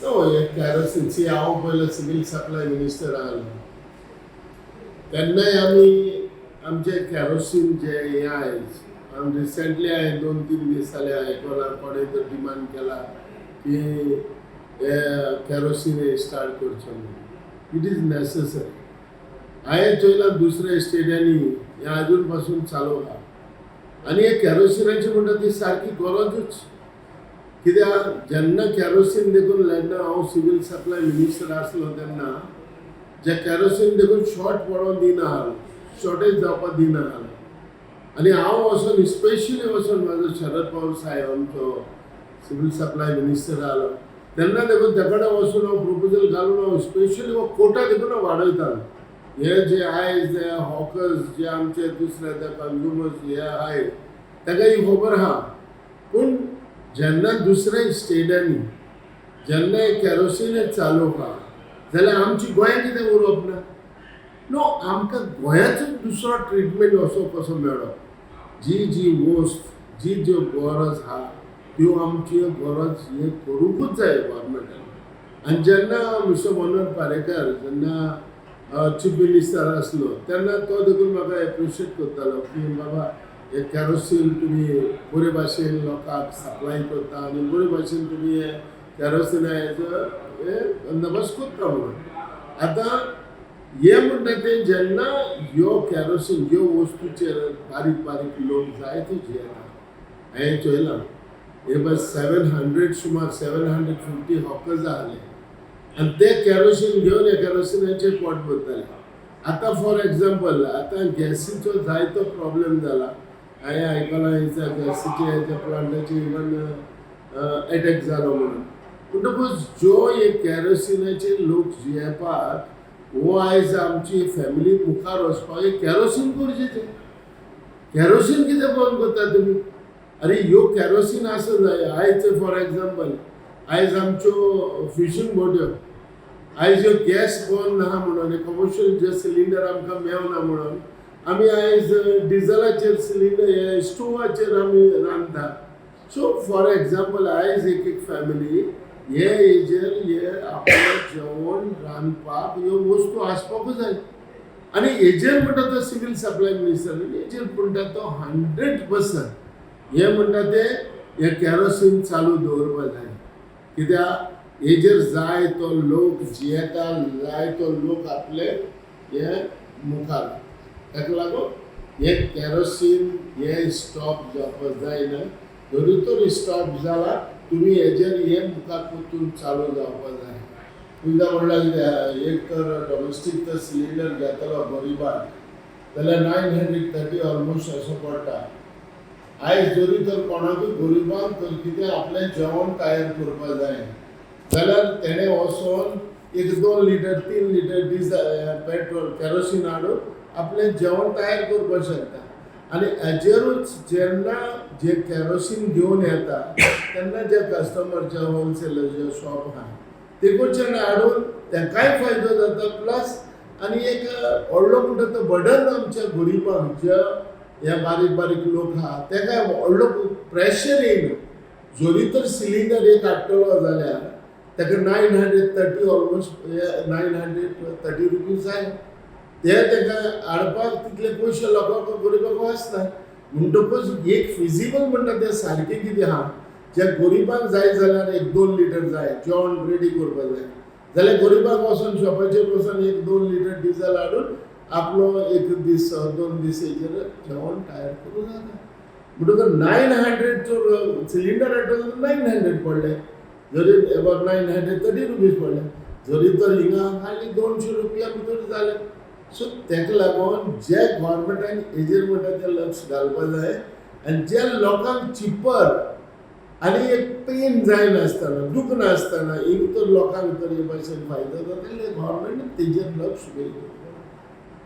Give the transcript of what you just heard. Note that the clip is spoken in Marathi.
No, कॅरोसिन सी हांव पयलो सिव्हिल सप्लाय मिनिस्टर आसलो तेन्नाय आमी आमचे कॅरोसिन जे हे आयज रिसेंटली हांवें 2-3 दीस जाले आयकलां कोणें तर डिमांड केला की हे कॅरोसिन स्टार्ट करचो म्हणून. It is necessary. हांवें चोयलां दुसऱ्या स्टेटांनी हे आजून पासून चालू आहा आनी हे कॅरोसिनाची म्हणटा ती सारकी गरजूच. कित्याक जेन्ना कॅरोसिन देखून जेन्ना हांव सिव्हिल सप्लाय मिनिस्टर आसलो तेन्ना जे कॅरोसिन देखून शॉर्ट पडोवंक दिना शॉर्टेज जावपाक दिना आनी हांव वचून स्पेशली वचून म्हाजो शरद पवार साहेब आमचो सिव्हिल सप्लाय मिनिस्टर आसलो तेन्ना देखून ते कडेन वचून हांव प्रपोजल घालून हांव स्पेशली हो कोटा देखून वाडयतालो. हे जे आयज हॉकर्स जे आमचे दुसरे ते कंज्युमर्स हे आहाय ताका ही खबर आहा पूण जेन्ना दुसऱ्या स्टेटांनी जेन्ना कॅरोसिन चालू आहा जाल्यार आमची गोंयां कितें उरप ना. नो आमकां गोंयाचो दुसरो ट्रिटमेंट असो कसो मेळप. जी वस्त जी ज्यो गरज आहा त्यो आमची गरज हे करूंकूच जाय गव्हर्मेंटान. आनी जेन्ना मिस्टर मनोहर पारेकर जेन्ना चीफ मिनिस्टर आसलो तेन्ना तो देखून म्हाका एप्रिशिएट करतालो की बाबा हे कॅरोसिन तुमी बरे भाशेन लोकांक सप्लाय करता आनी बरे भाशेन तुमी हे कॅरोसिनाचो हे बंदोबस्त करता म्हणून. आतां हे म्हणटा ते जेन्ना ह्यो कॅरोसिन ह्यो वस्तूचेर बारीक बारीक लोक जायते जे येता हांवें चोयलां हे बस 700 सुमार 750 हॉकर्स आहले आनी ते कॅरोसिन घेवन हे कॅरोसिनाचेर पोट भरताले. आतां फॉर एग्जाम्पल आतां गॅसीचो जायतो प्रॉब्लेम जाला. हांवें आयकलां गॅसीचे हेच्या प्लांटाचे इवन एटॅक जालो म्हणून. म्हणटकूच ज्यो हे कॅरोसिनाचेर लोक जियेपाक हो आयज आमची फॅमिली मुखार वचपाक हे कॅरोसिन गरजेचें. कॅरोसिन कितें बंद करता तुमी. अरे ह्यो कॅरोसिन आसूं जाय. आयज फॉर एग्जाम्पल आयज आमच्यो फिशींग बोट्यो आयज ह्यो गॅस बंद ना म्हणून कमर्शियल जे सिलिंडर आमकां मेळना म्हणून आमी आयज डिझलाचेर सिलिंडर हे स्टोवाचेर आमी रांदता. सो फॉर एग्जाम्पल आयज एक फॅमिली हे हेजेर हे आपलें जेवण रांदपाक ह्यो वस्तू आसपाकूच जाय. आनी हेजेर म्हणटा तो सिव्हिल सप्लाय मिनिस्टर हेजेर म्हणटा तो 100% हे म्हणटा ते हे कॅरोसिन चालू दवरपा जाय. कित्याक हेजेर जाय तो लोक जियेता जाय तो लोक आपले हे मुखार. ताका लागून हे कॅरोसिन हे स्टॉप जावपाक जायना. जरी तर स्टॉप जाला तुमी हेजेर हे मुखार परतून चालू जावपाक जाय. कित्याक म्हणल्यार एक तर डॉमेस्टीक तर सिलिंडर घेतलो गरिबाक जाल्यार 930 ऑलमोस्ट असो पडटा. आयज जरी तर कोणाकूय गरिबांक तर कितें आपलें जेवण तयार करपाक जाय जाल्यार तेणें वचोन 1-2 litre 3 litre diesel petrol kerosene हाडून आपलें जेवण तयार करपाक शकता. आनी हाजेरूच जेन्ना जे कॅरोसिन घेवन येता तेन्ना जे कस्टमर जे होलसेलर जे शॉप आहा ते कडच्यान हाडून तांकांय फायदो जाता प्लस आनी एक व्हडलो म्हणटा तो बर्डन आमच्या गरिबांक जे हे बारीक बारीक लोक आहा ताका व्हडलो प्रेशर येयना. जरी तर सिलिंडर एक हाडटलो जाल्यार ताका 930 ऑलमोस्ट 930 रुपीज जाय. ते ताका हाडपाक तितले पयशे लोकांक गरिबांक वाचना. म्हणटकूच एक फिजिबल म्हणटा तें सारकें कितें आहा जे गरिबांक जाय जाल्यार 1-2 लिटर जाय जेवण रेडी करपाक जाय जाल्यार गरिबांक वचून शॉपाचेर वचून 1-2 लिटर डिझल हाडून आपलो 1 दीस 2 दीस हेजेर जेवण तयार करूं जाता. म्हणटकूच 900 सिलिंडर हाडटलो 900 पडले जरी 930 रुपीज पडले जरी तर हिंगा खाली 200 रुपया भितर जाले. सो ताका लागून जे गव्हर्मेंटान हेजेर म्हणटा तें लक्ष घालपाक जाय आनी जे लोकांक चिपर आनी एक पेन जायनासतना दूख नासतना एक तर लोकांक तर हे भाशेन फायदो जाता गव्हर्मेंटान तेजेर लक्ष दिवचें.